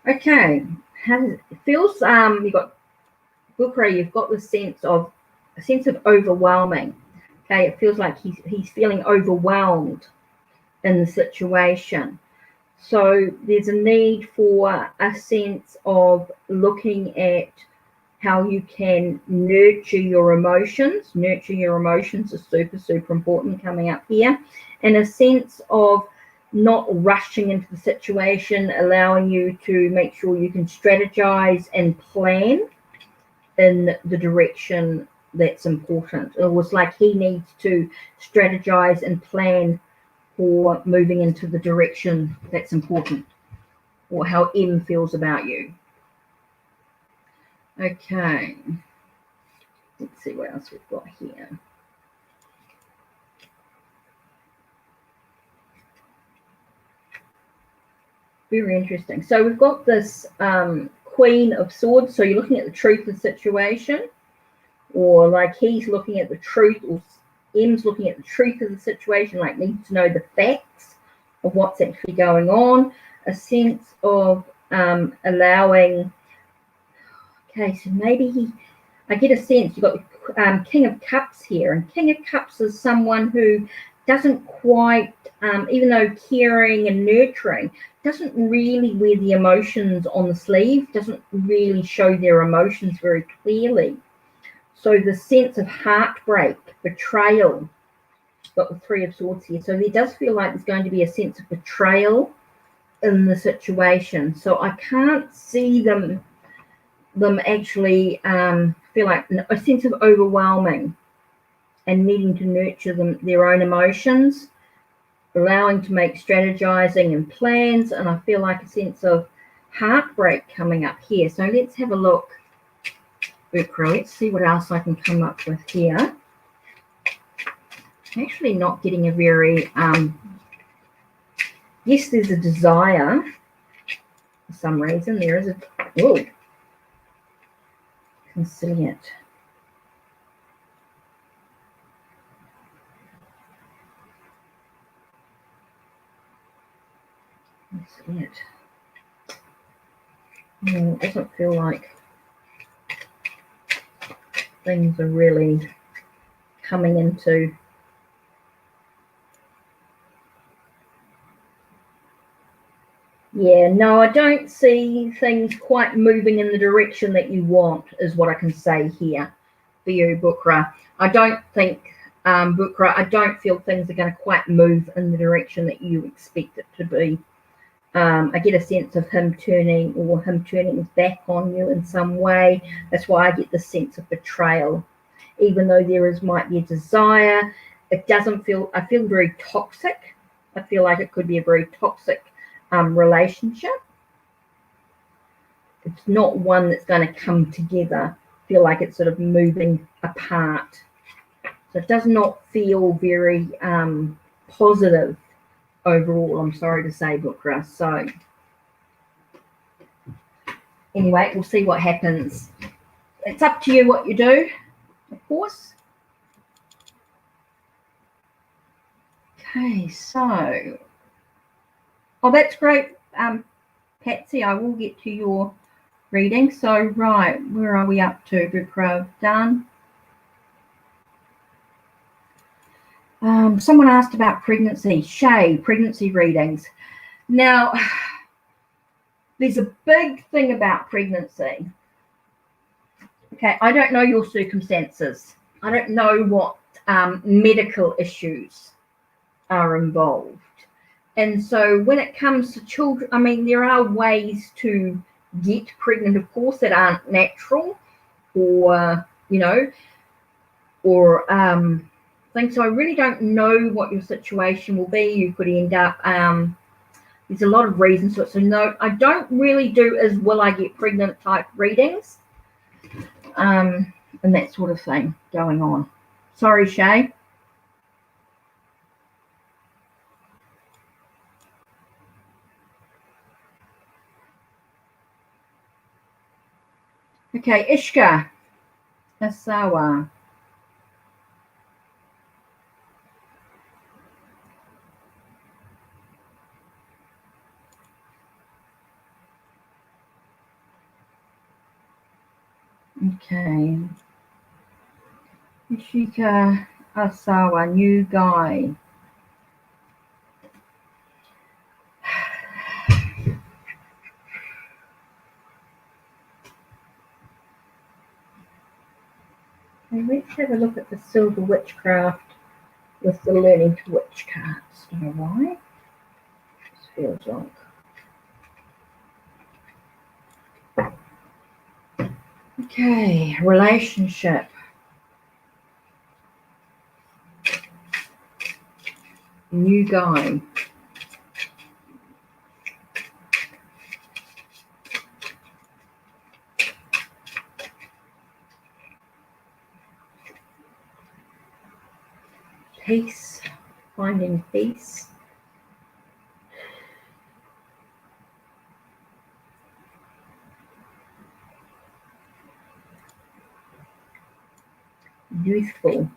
okay. How does it feels? You've got Bukra, you've got the sense of overwhelming. Okay, it feels like he's feeling overwhelmed in the situation. So there's a need for a sense of looking at how you can nurture your emotions. Nurture your emotions is super, super important coming up here. And a sense of not rushing into the situation, allowing you to make sure you can strategize and plan in the direction that's important. It was like he needs to strategize and plan for moving into the direction that's important, or how M feels about you. Okay, let's see what else we've got here. Very interesting. So we've got this Queen of Swords. So you're looking at the truth of the situation, or like he's looking at the truth, or M's looking at the truth of the situation, like needs to know the facts of what's actually going on. A sense of allowing. Okay, so maybe I get a sense you've got the King of Cups here, and King of Cups is someone who doesn't quite, even though caring and nurturing, doesn't really wear the emotions on the sleeve, doesn't really show their emotions very clearly. So the sense of heartbreak, betrayal, got the Three of Swords here. So there does feel like there's going to be a sense of betrayal in the situation. So I can't see them actually feel like a sense of overwhelming and needing to nurture their own emotions, allowing to make strategizing and plans. And I feel like a sense of heartbreak coming up here. So let's have a look Ukra. Let's see what else I can come up with here. I'm actually not getting a very, yes, there's a desire for some reason. There is a, oh, conciliate. Conciliate. It doesn't feel like things are really coming into no, I don't see things quite moving in the direction that you want, is what I can say here for you, Bukra. I don't think, Bukra, I don't feel things are going to quite move in the direction that you expect it to be. I get a sense of him turning his back on you in some way. That's why I get the sense of betrayal. Even though might be a desire, it doesn't feel, I feel very toxic. I feel like it could be a very toxic relationship. It's not one that's going to come together. I feel like it's sort of moving apart. So it does not feel very positive overall, I'm sorry to say, Bukra. So anyway, we'll see what happens. It's up to you what you do, of course. Okay, so, oh, that's great, Patsy. I will get to your reading. So, right, where are we up to, Bukra? Done. Someone asked about pregnancy. Shay, pregnancy readings. Now, there's a big thing about pregnancy. Okay, I don't know your circumstances. I don't know what medical issues are involved. And so when it comes to children, I mean, there are ways to get pregnant, of course, that aren't natural or, you know, or things. So I really don't know what your situation will be. You could end up, there's a lot of reasons to it. So no, I don't really do as will I get pregnant type readings and that sort of thing going on. Sorry, Shay. Okay, Ishka, Asawa. Okay. Ishika, Asawa, new guy. Let's have a look at the Silver Witchcraft with the Learning to Witch cards. Don't know why. This feels like. Okay, relationship. New guy. Peace, finding peace. Youthful.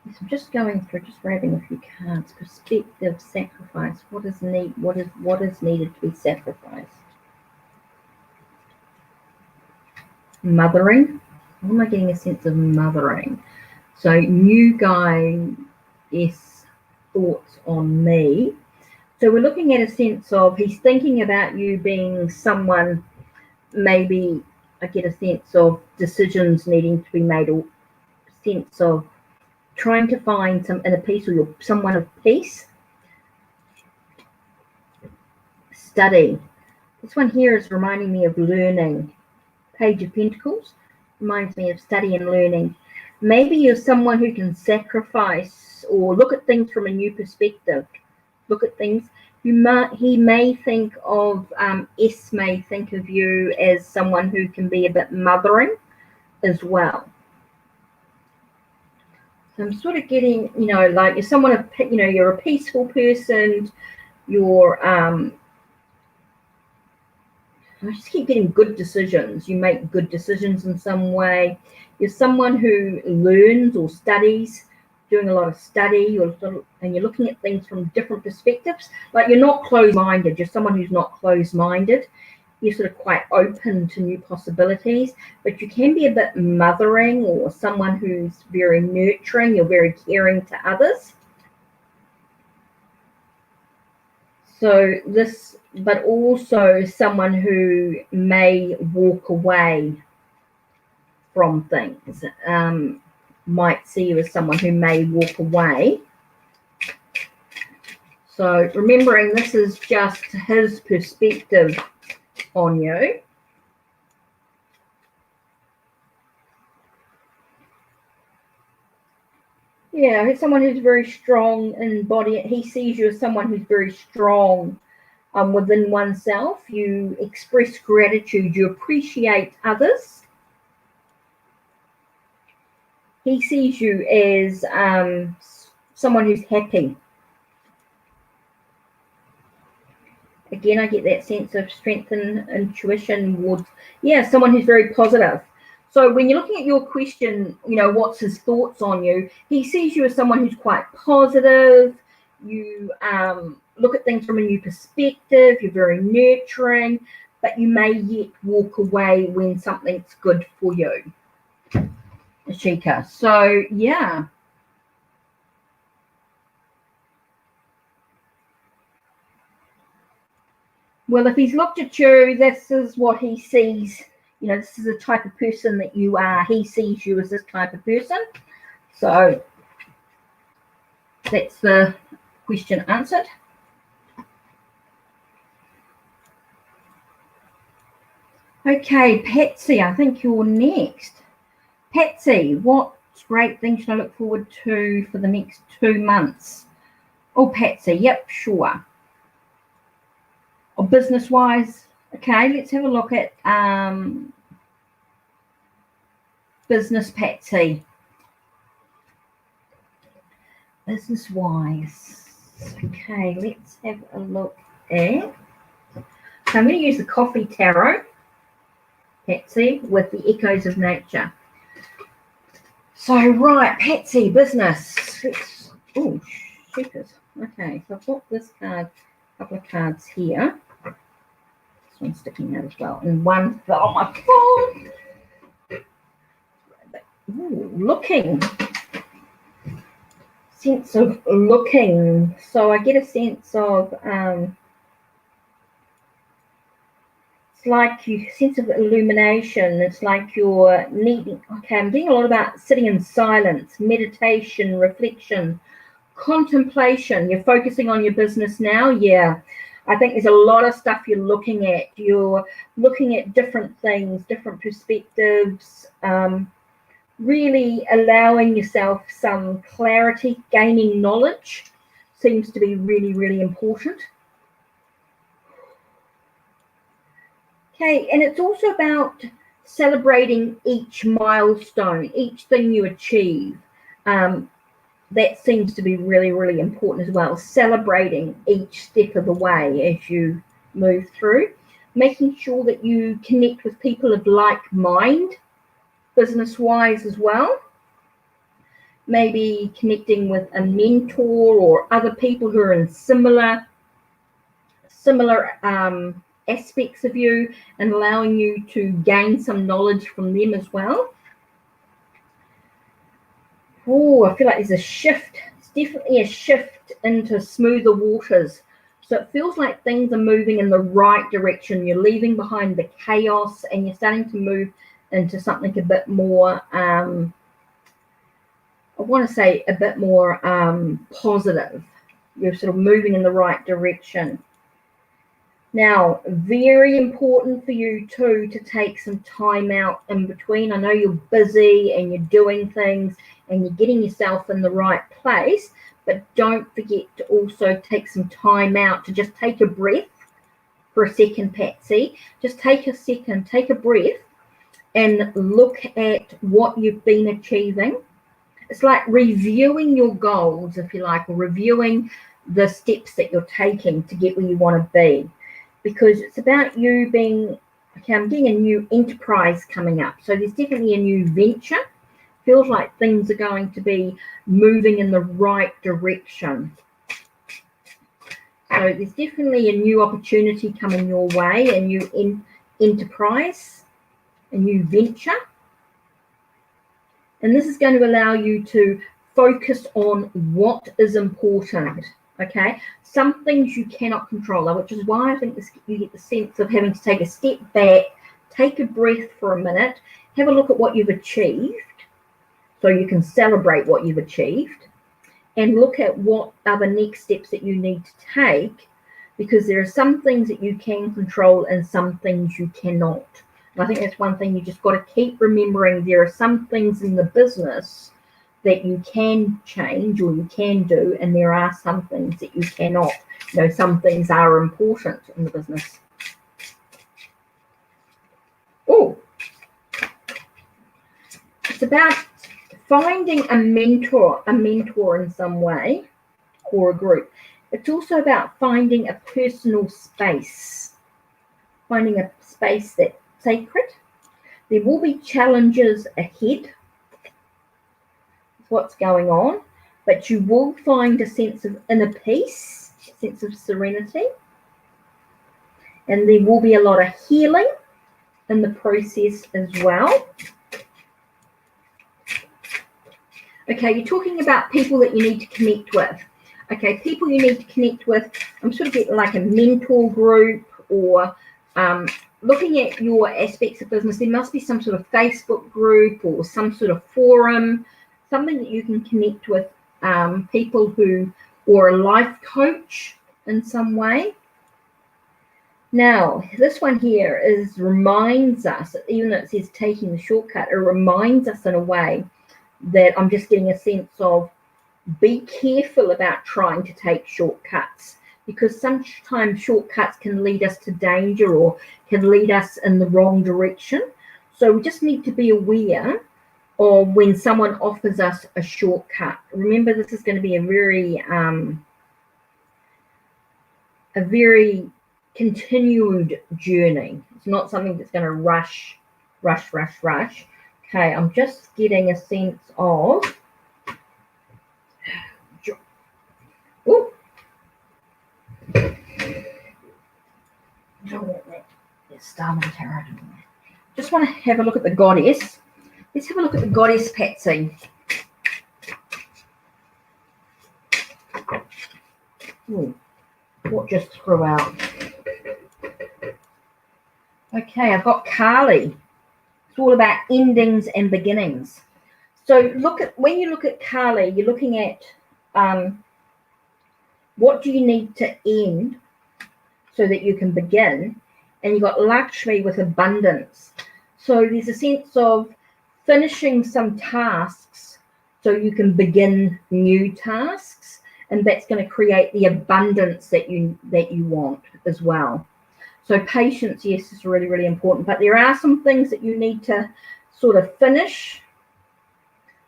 So I'm just going through, just grabbing a few cards. Perspective, sacrifice. What is needed to be sacrificed? Mothering. What am I getting a sense of mothering? So new guy, yes, thoughts on me. So we're looking at a sense of he's thinking about you being someone, maybe I get a sense of decisions needing to be made, or sense of trying to find some inner peace, or you're someone of peace. Study. This one here is reminding me of learning. Page of Pentacles reminds me of study and learning. Maybe you're someone who can sacrifice or look at things from a new perspective. Look at things. He may think of, S may think of you as someone who can be a bit mothering as well. So I'm sort of getting, like you're someone, you're a peaceful person, you're, I just keep getting good decisions. You make good decisions in some way. You're someone who learns or studies, doing a lot of study, and you're looking at things from different perspectives. Like you're not closed-minded. You're someone who's not closed-minded. You're sort of quite open to new possibilities, but you can be a bit mothering or someone who's very nurturing. You're very caring to others. So this, but also someone who may walk away from things. Might see you as someone who may walk away. So remembering this is just his perspective on you. Yeah, he's someone who's very strong in body. He sees you as someone who's very strong within oneself. You express gratitude. You appreciate others. He sees you as someone who's happy. Again, I get that sense of strength and intuition. Someone who's very positive. So when you're looking at your question, what's his thoughts on you? He sees you as someone who's quite positive. You look at things from a new perspective. You're very nurturing, but you may yet walk away when something's good for you, Ashika. So, yeah. Well, if he's looked at you, this is what he sees. This is the type of person that you are. He sees you as this type of person. So that's the question answered. Okay, Patsy, I think you're next. Patsy, what great thing should I look forward to for the next 2 months? Oh, Patsy, yep, sure. Or business-wise, okay, let's have a look at business, Patsy. Business-wise, okay, let's have a look at. So I'm going to use the Coffee Tarot, Patsy, with the Echoes of Nature. So, right, Patsy, business. Oh, sheepers. Okay, so I've got this card, a couple of cards here. This one's sticking out as well. And one fell on my phone. Ooh, looking. Sense of looking. So I get a sense of it's like you sense of illumination. It's like you're needing. Okay, I'm getting a lot about sitting in silence, meditation, reflection, contemplation. You're focusing on your business now. Yeah, I think there's a lot of stuff you're looking at. You're looking at different things, different perspectives. Really allowing yourself some clarity, gaining knowledge seems to be really, really important. Okay, and it's also about celebrating each milestone, each thing you achieve. That seems to be really, really important as well. Celebrating each step of the way as you move through. Making sure that you connect with people of like mind, business-wise as well. Maybe connecting with a mentor or other people who are in similar aspects of you and allowing you to gain some knowledge from them as well. Oh, I feel like there's a shift. It's definitely a shift into smoother waters. So it feels like things are moving in the right direction. You're leaving behind the chaos and you're starting to move into something a bit more, I want to say a bit more positive. You're sort of moving in the right direction. Now, very important for you too to take some time out in between. I know you're busy and you're doing things and you're getting yourself in the right place, but don't forget to also take some time out to just take a breath for a second, Patsy. Just take a second, take a breath, and look at what you've been achieving. It's like reviewing your goals, if you like, or reviewing the steps that you're taking to get where you want to be. Because it's about you being, okay, I'm getting a new enterprise coming up. So there's definitely a new venture. Feels like things are going to be moving in the right direction. So there's definitely a new opportunity coming your way, a new enterprise, a new venture. And this is going to allow you to focus on what is important, okay? Some things you cannot control, which is why I think you get the sense of having to take a step back, take a breath for a minute, have a look at what you've achieved so you can celebrate what you've achieved, and look at what are the next steps that you need to take, because there are some things that you can control and some things you cannot. I think that's one thing you just got to keep remembering. There are some things in the business that you can change or you can do, and there are some things that you cannot. You know, some things are important in the business. Oh, it's about finding a mentor in some way, or a group. It's also about finding a personal space, finding a space that's sacred. There will be challenges ahead, what's going on, but you will find a sense of inner peace, a sense of serenity, and there will be a lot of healing in the process as well. Okay, you're talking about people that you need to connect with. Okay, people you need to connect with, I'm sort of getting like a mentor group, or looking at your aspects of business, there must be some sort of Facebook group or some sort of forum, something that you can connect with people who, or a life coach in some way. Now, this one here reminds us, even though it says taking the shortcut, it reminds us in a way that I'm just getting a sense of be careful about trying to take shortcuts, because sometimes shortcuts can lead us to danger or can lead us in the wrong direction. So we just need to be aware of when someone offers us a shortcut. Remember, this is going to be a very continued journey. It's not something that's going to rush. Okay, I'm just getting a sense of, oh, just want to have a look at the goddess. Let's have a look at the goddess, Patsy. Ooh, what just threw out? Okay, I've got Kali. It's all about endings and beginnings. So when you look at Kali, you're looking at what do you need to end so that you can begin, and you've got Lakshmi with abundance. So there's a sense of finishing some tasks so you can begin new tasks, and that's going to create the abundance that you want as well. So patience, yes, is really, really important, but there are some things that you need to sort of finish,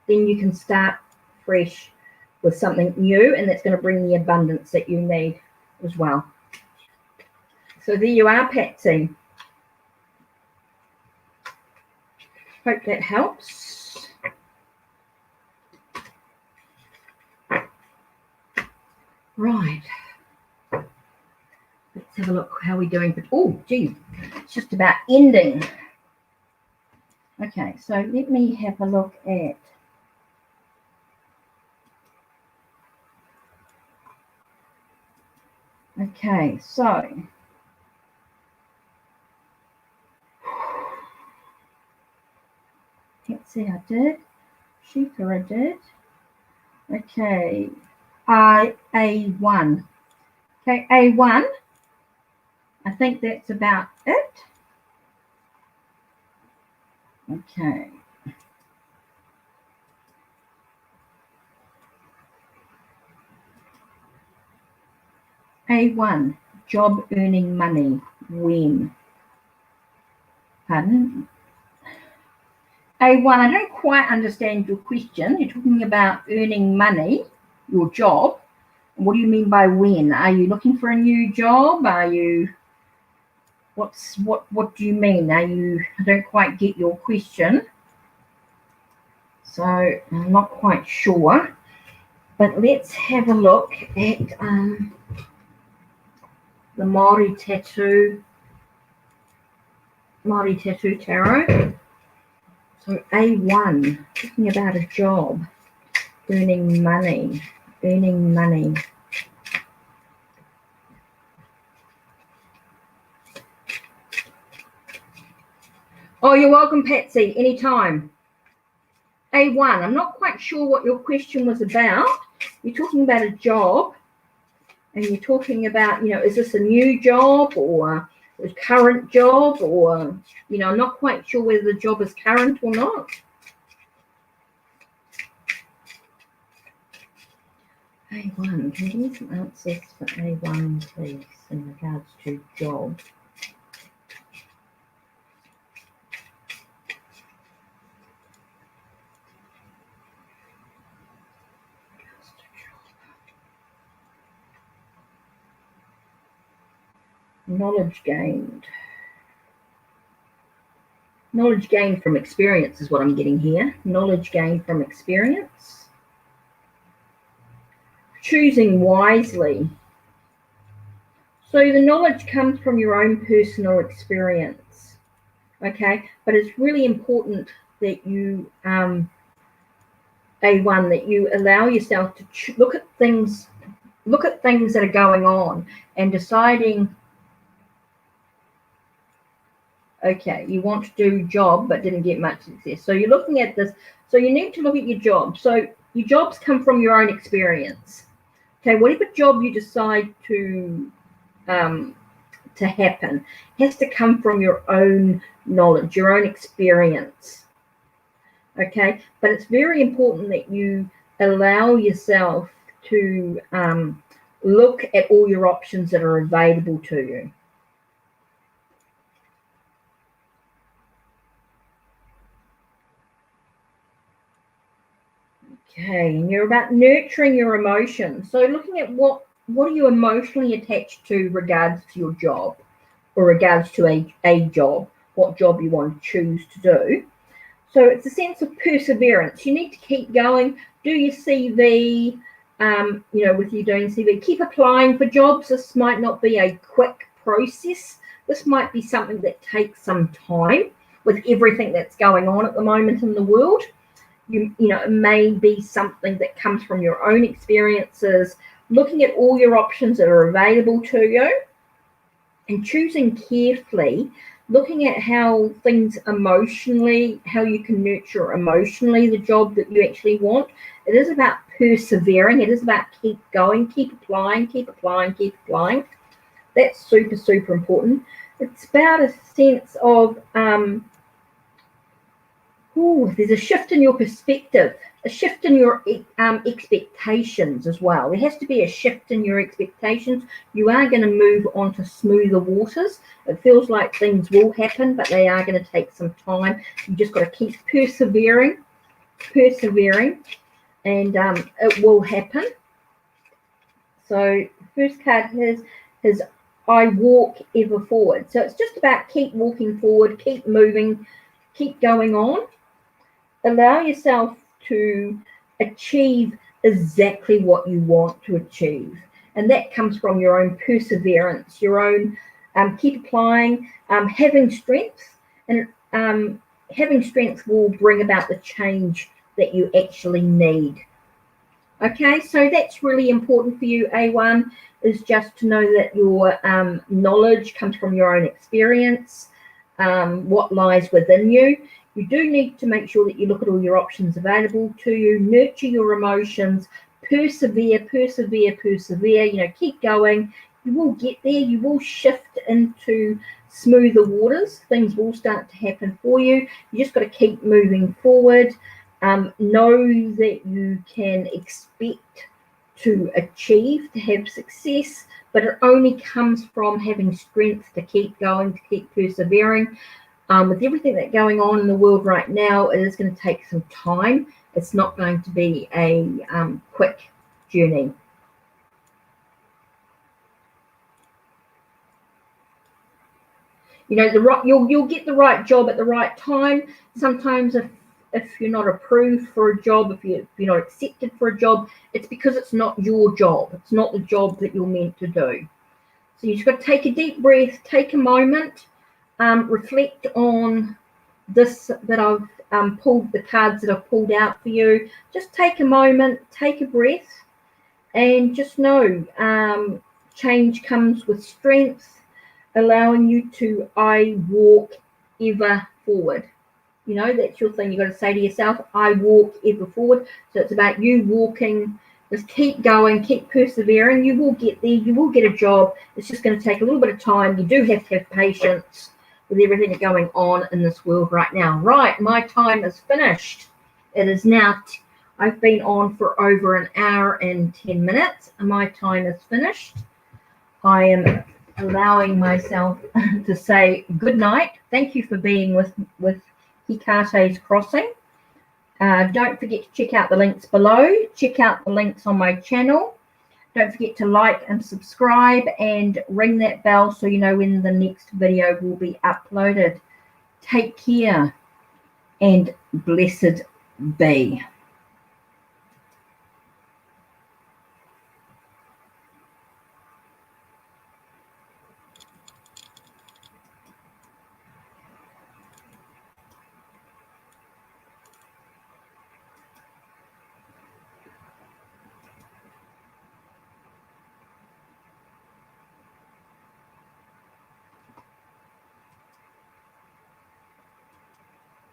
then you can start fresh with something new, and that's going to bring the abundance that you need as well. So there you are, Patsy. Hope that helps. Right. Let's have a look how we're doing. Oh, gee, it's just about ending. Okay, so let me have a look at. Okay, so let's see, I did. Shika, I did. Okay, A1. Okay, A1. I think that's about it. Okay. A1, job earning money. When? Pardon? A1, I don't quite understand your question. You're talking about earning money, your job. What do you mean by when? Are you looking for a new job? Are you, what do you mean? I don't quite get your question. So I'm not quite sure. But let's have a look at the Māori Tattoo Tarot. So A1, talking about a job, earning money. Oh, you're welcome, Patsy, anytime. A1, I'm not quite sure what your question was about. You're talking about a job, and you're talking about, is this a new job or a current job, or, I'm not quite sure whether the job is current or not. A1, can you give me some answers for A1, please, in regards to job? Knowledge gained. Knowledge gained from experience is what I'm getting here. Knowledge gained from experience. Choosing wisely. So the knowledge comes from your own personal experience, okay? But it's really important that you, A1, that you allow yourself to look at things that are going on and deciding, okay, you want to do job but didn't get much success. So you're looking at this. So you need to look at your job. So your jobs come from your own experience. Okay, whatever job you decide to happen has to come from your own knowledge, your own experience. Okay, but it's very important that you allow yourself to look at all your options that are available to you. Okay, and you're about nurturing your emotions. So looking at what are you emotionally attached to regards to your job, or regards to a job, what job you want to choose to do. So it's a sense of perseverance. You need to keep going, do your CV, with you doing CV, keep applying for jobs. This might not be a quick process. This might be something that takes some time with everything that's going on at the moment in the world. It may be something that comes from your own experiences, looking at all your options that are available to you and choosing carefully, looking at how things emotionally, how you can nurture emotionally the job that you actually want. It is about persevering. It is about keep going, keep applying. That's super, super important. It's about a sense of, there's a shift in your perspective, a shift in your expectations as well. There has to be a shift in your expectations. You are going to move on to smoother waters. It feels like things will happen, but they are going to take some time. You just got to keep persevering, and it will happen. So first card is I walk ever forward. So it's just about keep walking forward, keep moving, keep going on. Allow yourself to achieve exactly what you want to achieve. And that comes from your own perseverance, your own keep applying, having strength. And having strength will bring about the change that you actually need. Okay, so that's really important for you, A1, is just to know that your knowledge comes from your own experience, what lies within you. You do need to make sure that you look at all your options available to you, nurture your emotions, persevere, keep going. You will get there. You will shift into smoother waters. Things will start to happen for you. You just got to keep moving forward. Know that you can expect to achieve, to have success, but it only comes from having strength to keep going, to keep persevering. With everything that's going on in the world right now, it is going to take some time. It's not going to be a quick journey. You know, you'll get the right job at the right time. Sometimes if you're not approved for a job, if you're not accepted for a job, it's because it's not your job. It's not the job that you're meant to do. So you just got to take a deep breath, take a moment, reflect on this that I've pulled, the cards that I've pulled out for you. Just take a moment, take a breath, and just know change comes with strength, allowing you to I walk ever forward. You know, that's your thing. You got to say to yourself, I walk ever forward. So it's about you walking. Just keep going, keep persevering. You will get there. You will get a job. It's just going to take a little bit of time. You do have to have patience with everything that's going on in this world right now. Right, my time is finished. It is now, I've been on for over an hour and 10 minutes. And my time is finished. I am allowing myself to say good night. Thank you for being with HeKate's Crossing. Don't forget to check out the links below. Check out the links on my channel. Don't forget to like and subscribe and ring that bell so you know when the next video will be uploaded. Take care and blessed be.